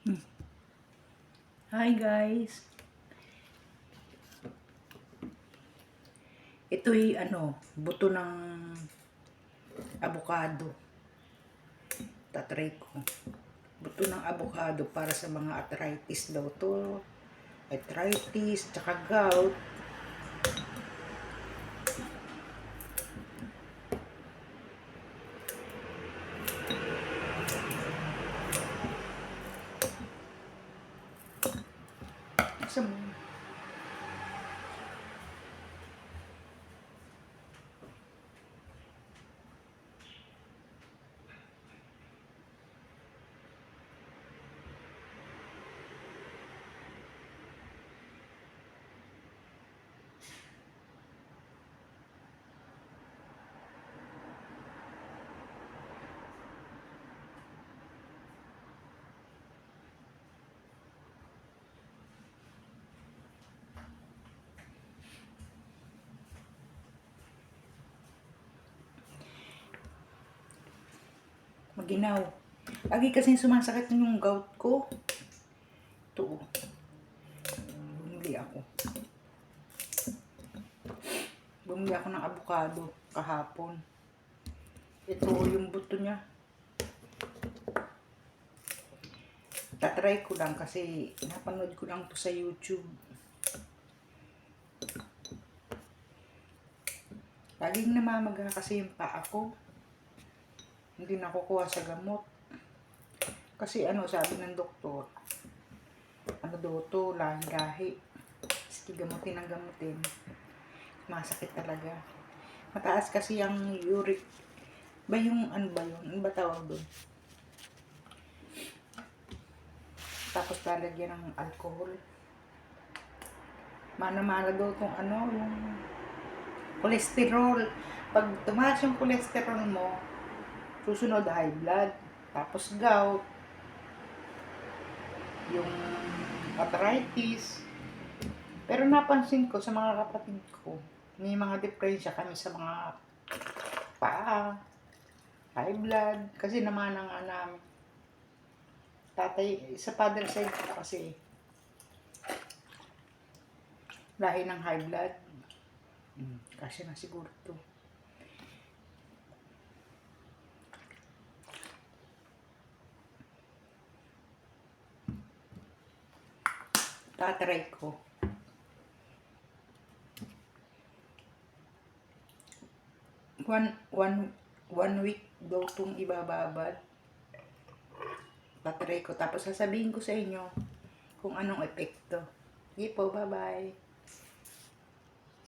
Hi guys. Ito'y buto ng avocado. Tatry ko. Buto ng avocado para sa mga arthritis daw to. Arthritis, tsaka gout. Sa maginaw. Lagi kasi sumasakit yung gout ko. Ito. Bumili ako. Bumili ako ng avocado kahapon. Ito yung buto niya. Tatry ko lang kasi napanood ko lang to sa YouTube. Laging namamaga kasi yung paa ko. Hindi nakukuha sa gamot. Kasi sabi ng doktor, daw to, lahi-lahi. Sige, gamutin ang gamutin. Masakit talaga. Mataas kasi ang uric. Ba yung, ba yun? Ano ba tawag doon? Tapos lalagyan ng alcohol. Mana-mana daw itong yung cholesterol. Pag tumaas yung cholesterol mo, susunod high blood, tapos gout, yung arthritis. Pero napansin ko sa mga kapatid ko, may mga diferensya kami sa mga paa, high blood, kasi naman nga namin. Tatay, sa father side ko kasi, lahi ng high blood. Kasi na siguro to. Tatry ko. One week daw itong ibababad. Tatry ko. Tapos sasabihin ko sa inyo kung anong epekto. Sige po, bye-bye.